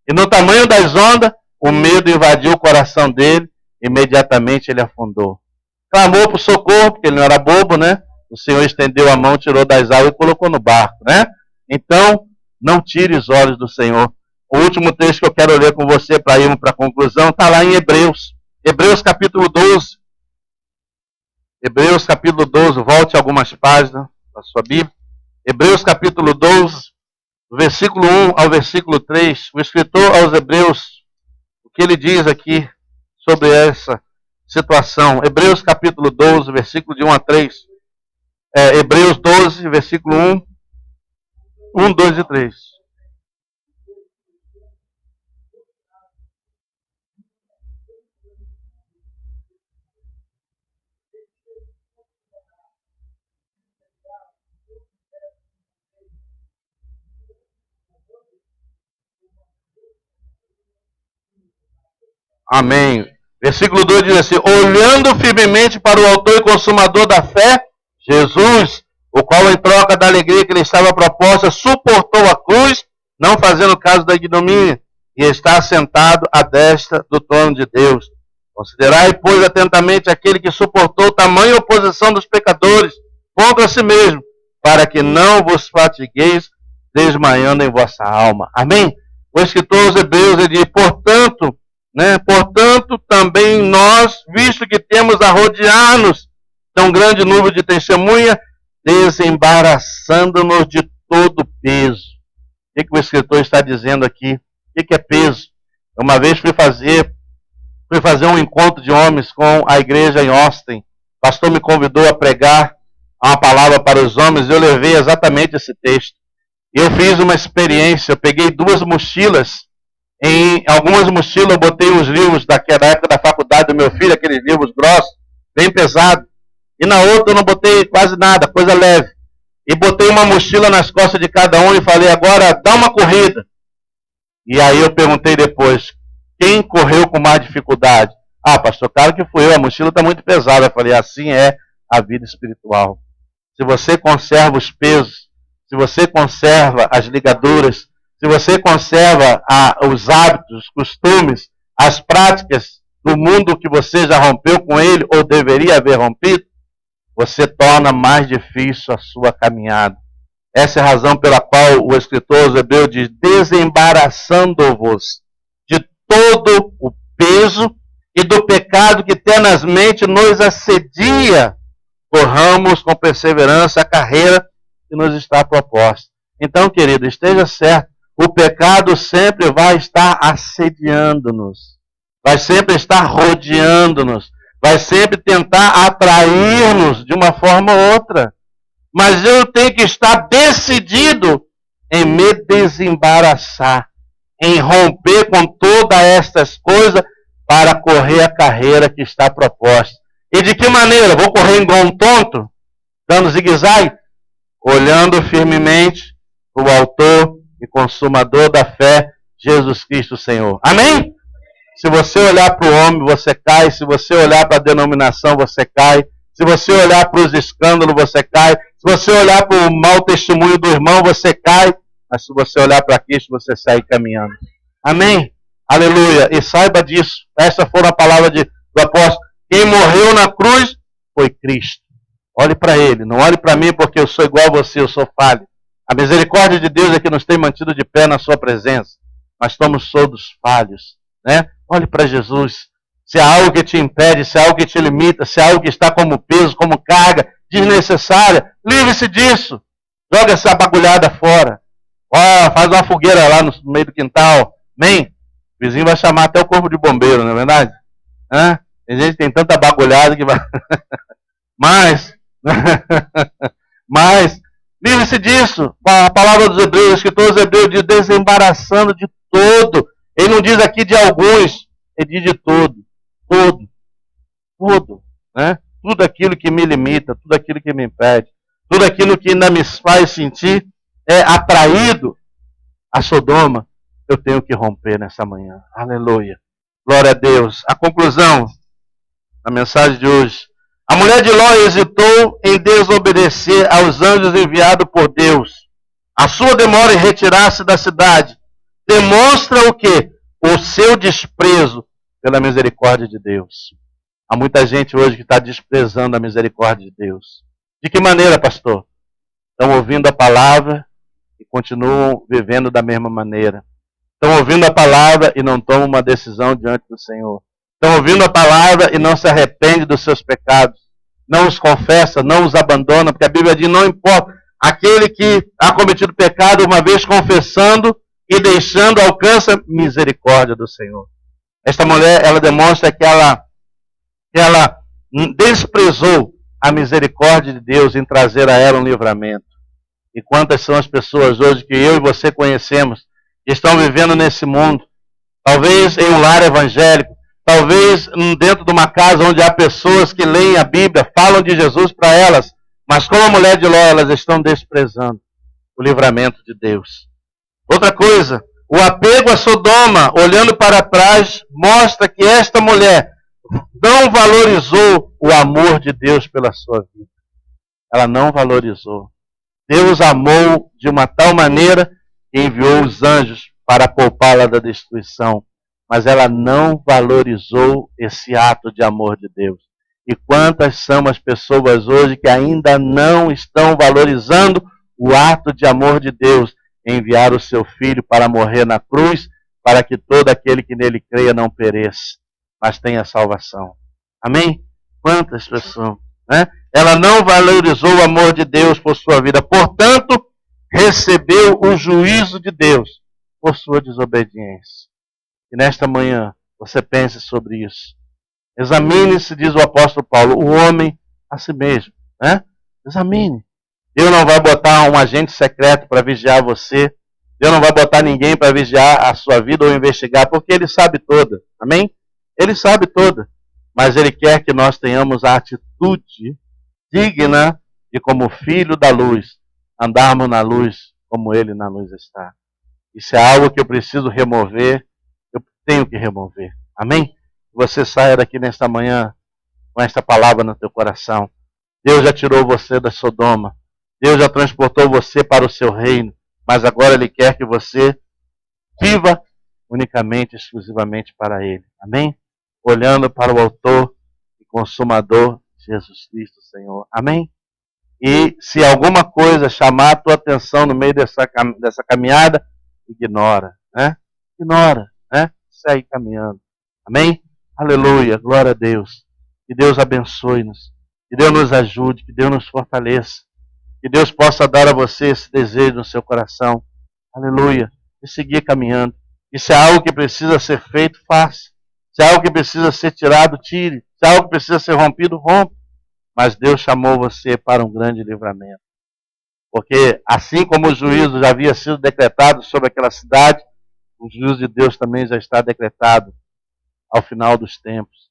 e no tamanho das ondas, o medo invadiu o coração dele, imediatamente ele afundou. Clamou por socorro, porque ele não era bobo, né? O Senhor estendeu a mão, tirou das águas e colocou no barco, né? Então, não tire os olhos do Senhor. O último texto que eu quero ler com você para irmos para a conclusão está lá em Hebreus. Hebreus capítulo 12. Hebreus capítulo 12, volte algumas páginas da sua Bíblia. Hebreus capítulo 12, do versículo 1 ao versículo 3. O escritor aos Hebreus, o que ele diz aqui sobre essa situação. Hebreus capítulo 12, versículo de 1 a 3. Hebreus 12, versículo 1, 2 e 3. Amém. Versículo 2 diz assim: olhando firmemente para o autor e consumador da fé, Jesus, o qual em troca da alegria que lhe estava proposta, suportou a cruz, não fazendo caso da ignomínia, e está sentado à destra do trono de Deus. Considerai, pois, atentamente aquele que suportou tamanha oposição dos pecadores contra si mesmo, para que não vos fatigueis desmaiando em vossa alma. Amém? O escritor aos Hebreus ele diz: portanto, também nós, visto que temos a rodear-nos tão grande número de testemunha, desembaraçando-nos de todo peso. O que o escritor está dizendo aqui? O que é peso? Uma vez fui fazer um encontro de homens com a igreja em Austin. O pastor me convidou a pregar uma palavra para os homens e eu levei exatamente esse texto. Eu fiz uma experiência, eu peguei 2 mochilas. Em algumas mochilas eu botei os livros da época da faculdade do meu filho, aqueles livros grossos, bem pesados. E na outra eu não botei quase nada, coisa leve. E botei uma mochila nas costas de cada um e falei: agora dá uma corrida. E aí eu perguntei depois: quem correu com mais dificuldade? Ah, pastor, claro que fui eu, a mochila está muito pesada. Eu falei: assim é a vida espiritual. Se você conserva os pesos, se você conserva as ligaduras, se você conserva os hábitos, os costumes, as práticas do mundo que você já rompeu com ele ou deveria haver rompido, você torna mais difícil a sua caminhada. Essa é a razão pela qual o escritor aos Hebreus diz: desembaraçando-vos de todo o peso e do pecado que tenazmente nos assedia, corramos com perseverança a carreira que nos está proposta. Então, querido, esteja certo, o pecado sempre vai estar assediando-nos, vai sempre estar rodeando-nos, vai sempre tentar atrair-nos de uma forma ou outra. Mas eu tenho que estar decidido em me desembaraçar, em romper com todas estas coisas para correr a carreira que está proposta. E de que maneira? Vou correr igual um tonto, dando zigue-zague? Olhando firmemente para o autor e consumador da fé, Jesus Cristo Senhor. Amém? Se você olhar para o homem, você cai. Se você olhar para a denominação, você cai. Se você olhar para os escândalos, você cai. Se você olhar para o mau testemunho do irmão, você cai. Mas se você olhar para Cristo, você sai caminhando. Amém? Aleluia. E saiba disso. Essa foi a palavra do apóstolo. Quem morreu na cruz foi Cristo. Olhe para ele. Não olhe para mim porque eu sou igual a você, eu sou falho. A misericórdia de Deus é que nos tem mantido de pé na sua presença. Mas somos todos falhos, né? Olhe para Jesus. Se há algo que te impede, se há algo que te limita, se há algo que está como peso, como carga desnecessária, livre-se disso. Joga essa bagulhada fora. Faz uma fogueira lá no meio do quintal. Amém? O vizinho vai chamar até o corpo de bombeiro, não é verdade? Tem gente que tem tanta bagulhada que vai... Mas livre-se disso. A palavra dos Hebreus, o escritor dos Hebreus diz: desembaraçando de todo. Ele não diz aqui de alguns, ele diz de todo. Tudo, né? Tudo aquilo que me limita, tudo aquilo que me impede, tudo aquilo que ainda me faz sentir atraído a Sodoma, eu tenho que romper nessa manhã. Aleluia. Glória a Deus. A conclusão da mensagem de hoje. A mulher de Ló hesitou em desobedecer aos anjos enviados por Deus. A sua demora em retirar-se da cidade demonstra o quê? O seu desprezo pela misericórdia de Deus. Há muita gente hoje que está desprezando a misericórdia de Deus. De que maneira, pastor? Estão ouvindo a palavra e continuam vivendo da mesma maneira. Estão ouvindo a palavra e não tomam uma decisão diante do Senhor. Estão ouvindo a palavra e não se arrependem dos seus pecados. Não os confessa, não os abandona, porque a Bíblia diz: não importa. Aquele que ha cometido pecado, uma vez confessando e deixando, alcança misericórdia do Senhor. Esta mulher, ela demonstra que ela desprezou a misericórdia de Deus em trazer a ela um livramento. E quantas são as pessoas hoje que eu e você conhecemos, que estão vivendo nesse mundo, talvez em um lar evangélico, talvez dentro de uma casa onde há pessoas que leem a Bíblia, falam de Jesus para elas, mas como a mulher de Ló, elas estão desprezando o livramento de Deus. Outra coisa, o apego a Sodoma, olhando para trás, mostra que esta mulher não valorizou o amor de Deus pela sua vida. Ela não valorizou. Deus amou de uma tal maneira que enviou os anjos para poupá-la da destruição. Mas ela não valorizou esse ato de amor de Deus. E quantas são as pessoas hoje que ainda não estão valorizando o ato de amor de Deus, enviar o seu filho para morrer na cruz, para que todo aquele que nele creia não pereça, mas tenha salvação. Amém? Quantas pessoas, né? Ela não valorizou o amor de Deus por sua vida, portanto, recebeu o juízo de Deus por sua desobediência. E nesta manhã, você pense sobre isso. Examine-se, diz o apóstolo Paulo, o homem a si mesmo, né? Examine. Deus não vai botar um agente secreto para vigiar você. Deus não vai botar ninguém para vigiar a sua vida ou investigar, porque Ele sabe toda. Amém? Ele sabe toda. Mas Ele quer que nós tenhamos a atitude digna de, como filho da luz, andarmos na luz como Ele na luz está. Isso é algo que eu preciso remover, eu tenho que remover. Amém? Você saia daqui nesta manhã com esta palavra no teu coração. Deus já tirou você da Sodoma. Deus já transportou você para o seu reino. Mas agora Ele quer que você viva unicamente, exclusivamente para Ele. Amém? Olhando para o autor e consumador, Jesus Cristo, Senhor. Amém? E se alguma coisa chamar a tua atenção no meio dessa caminhada, ignora, né? Ignora, né? Segue caminhando. Amém? Aleluia, glória a Deus. Que Deus abençoe-nos. Que Deus nos ajude, que Deus nos fortaleça. Que Deus possa dar a você esse desejo no seu coração. Aleluia. E seguir caminhando. E se é algo que precisa ser feito, faça. Se é algo que precisa ser tirado, tire. Se é algo que precisa ser rompido, rompa. Mas Deus chamou você para um grande livramento. Porque assim como o juízo já havia sido decretado sobre aquela cidade, o juízo de Deus também já está decretado ao final dos tempos,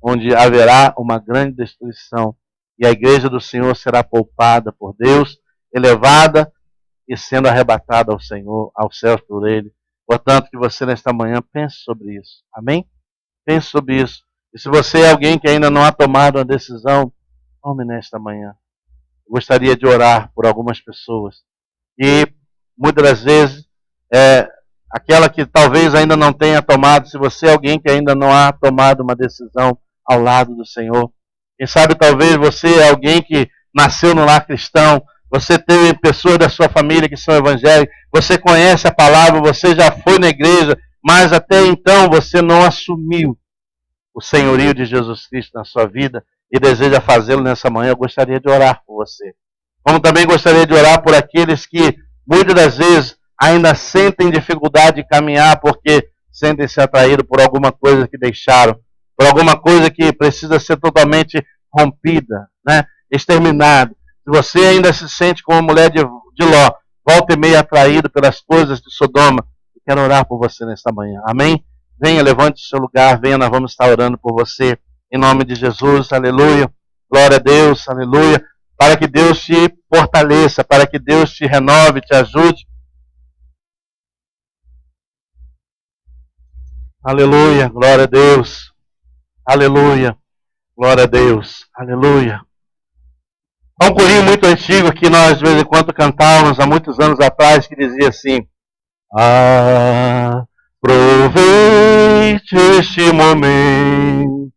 onde haverá uma grande destruição e a igreja do Senhor será poupada por Deus, elevada e sendo arrebatada ao Senhor, aos céus por Ele. Portanto, que você nesta manhã pense sobre isso. Amém? Pense sobre isso. E se você é alguém que ainda não ha tomado uma decisão, tome nesta manhã. Eu gostaria de orar por algumas pessoas. E muitas das vezes, aquela que talvez ainda não tenha tomado, se você é alguém que ainda não ha tomado uma decisão ao lado do Senhor, quem sabe talvez você é alguém que nasceu no lar cristão, você tem pessoas da sua família que são evangélicas, você conhece a palavra, você já foi na igreja, mas até então você não assumiu o senhorio de Jesus Cristo na sua vida e deseja fazê-lo nessa manhã. Eu gostaria de orar por você. Como também gostaria de orar por aqueles que muitas das vezes ainda sentem dificuldade de caminhar porque sentem-se atraídos por alguma coisa que deixaram, por alguma coisa que precisa ser totalmente rompida, né? Exterminada. Se você ainda se sente como a mulher de Ló, volta e meia atraído pelas coisas de Sodoma, eu quero orar por você nesta manhã. Amém? Venha, levante o seu lugar, venha, nós vamos estar orando por você. Em nome de Jesus, aleluia. Glória a Deus, aleluia. Para que Deus te fortaleça, para que Deus te renove, te ajude. Aleluia, glória a Deus. Aleluia, glória a Deus. Aleluia. Há um corinho muito antigo que nós de vez em quando cantávamos há muitos anos atrás, que dizia assim: aproveite este momento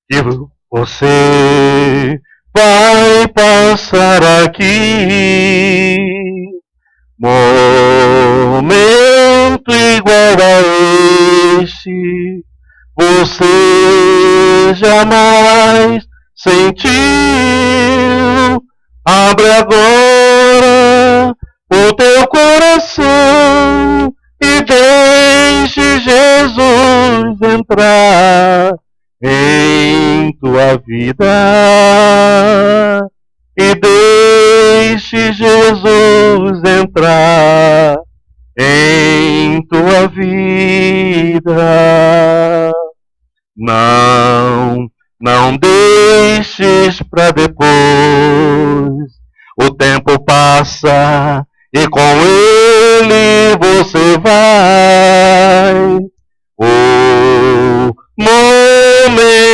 que você vai passar aqui. Momento igual a este você jamais sentiu. Abre agora o teu coração e deixe Jesus entrar em tua vida. E deixe Jesus entrar em tua vida. Não deixes para depois. O tempo passa e com ele você vai. O momento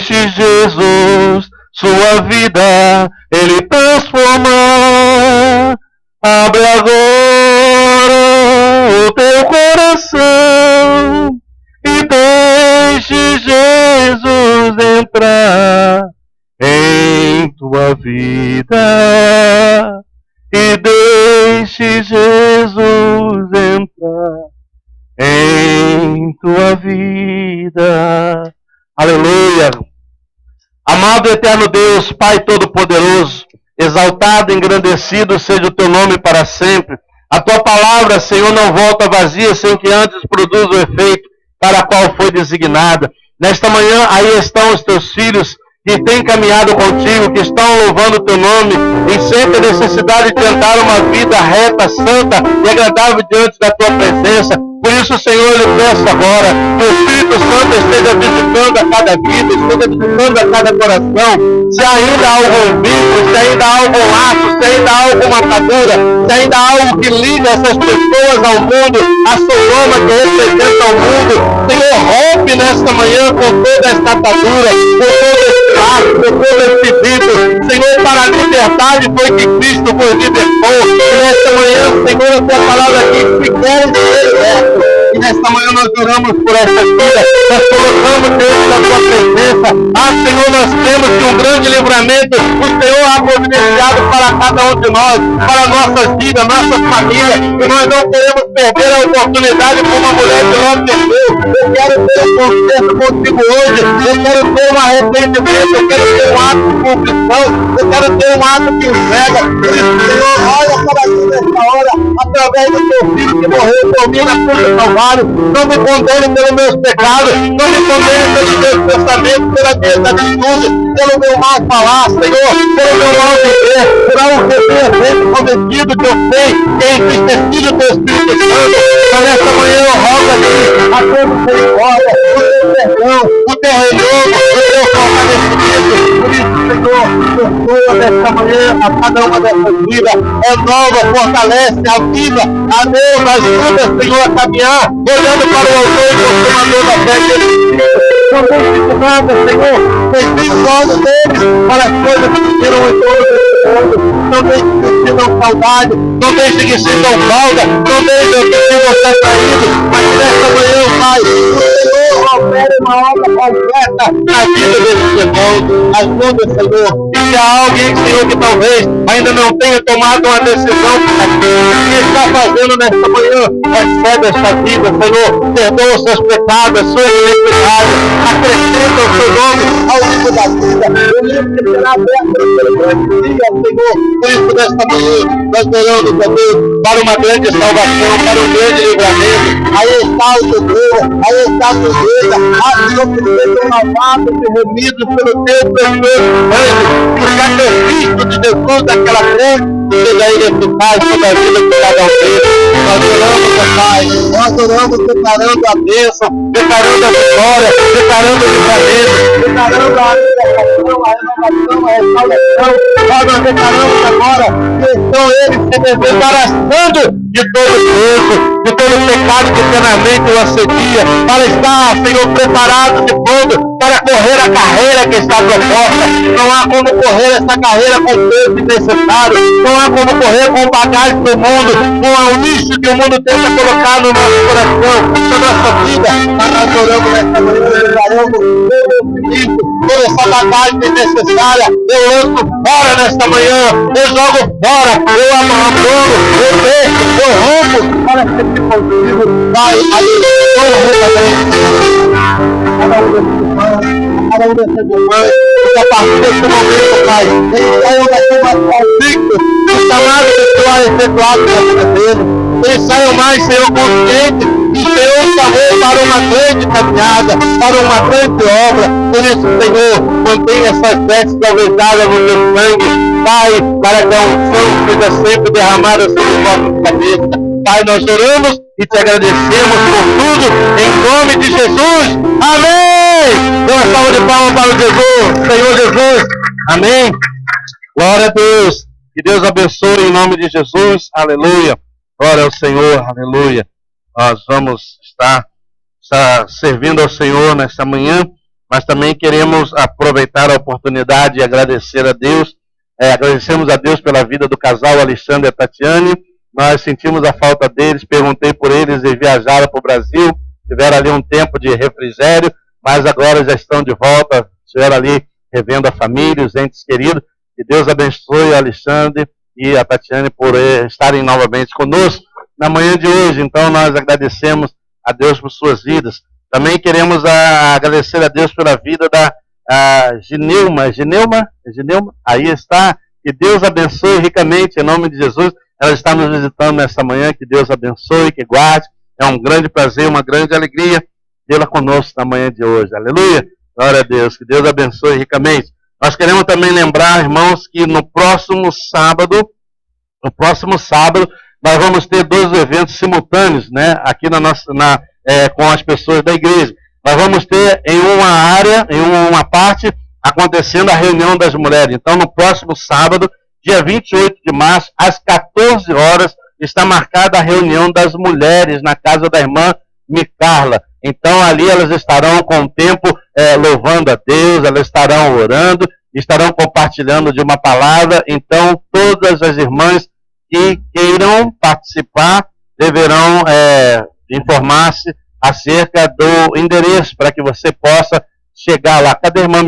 Deixe Jesus, sua vida, Ele transformar. Abre agora o teu coração e deixe Jesus entrar em tua vida. E deixe Jesus entrar em tua vida. Aleluia. Amado e eterno Deus, Pai Todo-Poderoso, exaltado e engrandecido seja o teu nome para sempre. A tua palavra, Senhor, não volta vazia sem que antes produza o efeito para a qual foi designada. Nesta manhã, aí estão os teus filhos que têm caminhado contigo, que estão louvando o teu nome, em sempre a necessidade de andar uma vida reta, santa e agradável diante da tua presença. Por isso, Senhor, eu lhe peço agora que o Espírito Santo esteja visitando a cada vida, esteja visitando a cada coração. Se ainda há algum vínculo, se ainda há algum laço, se ainda há alguma atadura, se ainda há algo que liga essas pessoas ao mundo, a Sodoma que representa o mundo, Senhor, rompe nesta manhã com toda esta atadura, com todo esse laço, com todo esse vínculo. Senhor, para a liberdade foi que Cristo nos libertou. E nesta manhã, Senhor, a tua palavra aqui, se queres ser liberto. E nesta manhã nós oramos por esta vida, nós colocamos diante da tua presença. Senhor, nós temos que um grande livramento o Senhor ha providenciado para cada um de nós, para nossas vidas, nossas famílias, e nós não queremos perder a oportunidade como uma mulher de nós Deus. Eu quero ter um concerto contigo hoje, eu quero ter um arrependimento, eu quero ter um ato de contrição, eu quero ter um ato que entrega. Por isso, Senhor, olha para mim nesta hora, através do teu filho que morreu por mim na cruz do Calvário. Não me condene pelos meus pecados, não me condene pelos meus pensamentos, pela minha atitude, pelo meu mal falar, Senhor, pelo meu mal viver, por algo que eu tenha feito cometido, que eu sei, que é entristecido do teu Espírito Santo. Então, nesta manhã eu rogo aqui a tua misericórdia, o teu perdão, o teu renovo, o teu fortalecimento. Por isso, Senhor, perdoa nesta manhã a cada uma dessas vidas, renova, fortalece a vida, a Deus, ajuda, Senhor, a caminhar, olhando para o autor e consumador da fé, não deixe nada, Senhor, desvie os olhos deles para as coisas que viram em todo esse mundo. Não deixe que sintam saudade, não deixe que sintam falta, não deixe que você traído, mas nesta manhã, Pai, o Senhor opere uma obra completa na vida desses irmãos. Ajuda, Senhor, e se há alguém, Senhor, que talvez ainda não tenha tomado uma decisão, que está fazendo nesta manhã, recebe esta vida, Senhor, perdoa os seus pecados, as suas iniquidades, acrescenta o seu nome ao livro da vida. O livro que será aberto pelo grande dia, Senhor. Por isso, nesta manhã, nós oramos a Deus para uma grande salvação, para um grande livramento. Aí está o teu Deus, aí está a tua igreja. Senhor, que sejam lavados e remidos pelo teu precioso sangue, que o sacrifício de Jesus daquela cruz seja ele eficaz sobre a vida de cada um deles. Nós oramos, Pai, nós oramos declarando a bênção, declarando a vitória, declarando o livramento, declarando a libertação, a renovação, a restauração. Nós declaramos agora que estão eles se desembaraçando de todo peso, de todo pecado que eternamente o assedia, para estar, Senhor, preparado de pronto para correr a carreira que está proposta. Não há como correr essa carreira com o peso necessário, não há como correr com o bagagem do mundo, com o lixo que o mundo tenta colocar no nosso coração, na nossa vida. Mas nós oramos nesta manhã, declaramos toda essa bagagem desnecessária. Eu lanço fora nesta manhã, eu jogo fora, eu abandono, eu deixo, eu rompo para ser contigo. Vai, cada um desses irmãos, e a partir desse momento, Pai, eles saiam daqui mais convictos do chamado pessoal efetuado na vida dele. Eles saiam mais, Senhor, conscientes e o Senhor chamou para uma grande caminhada, para uma grande obra. Por isso, Senhor, mantenha essas vestes alvejadas no teu sangue, Pai, para que a unção seja sempre derramada sobre nossa cabeça. Pai, nós oramos e te agradecemos por tudo, em nome de Jesus. Amém! Dê uma salva de palmas para o Jesus, Senhor Jesus. Amém. Glória a Deus. Que Deus abençoe em nome de Jesus. Aleluia. Glória ao Senhor. Aleluia. Nós vamos estar servindo ao Senhor nesta manhã, mas também queremos aproveitar a oportunidade e agradecer a Deus. Agradecemos a Deus pela vida do casal Alexandre e Tatiane. Nós sentimos a falta deles, perguntei por eles, eles viajaram para o Brasil, tiveram ali um tempo de refrigério, mas agora já estão de volta, estiveram ali revendo a família, os entes queridos. Que Deus abençoe o Alexandre e a Tatiane por estarem novamente conosco na manhã de hoje. Então nós agradecemos a Deus por suas vidas. Também queremos agradecer a Deus pela vida da Gineuma, aí está. Que Deus abençoe ricamente em nome de Jesus. Ela está nos visitando nesta manhã. Que Deus abençoe, que guarde. É um grande prazer, uma grande alegria tê-la conosco na manhã de hoje. Aleluia. Glória a Deus. Que Deus abençoe ricamente. Nós queremos também lembrar, irmãos, que no próximo sábado, nós vamos ter 2 eventos simultâneos, né, aqui com as pessoas da igreja. Nós vamos ter em uma área, em uma parte, acontecendo a reunião das mulheres. Então, no próximo sábado, dia 28 de março, às 14 horas, está marcada a reunião das mulheres na casa da irmã Micarla. Então, ali elas estarão com o tempo louvando a Deus, elas estarão orando, estarão compartilhando de uma palavra. Então, todas as irmãs que queiram participar deverão informar-se acerca do endereço para que você possa chegar lá. Cadê a irmã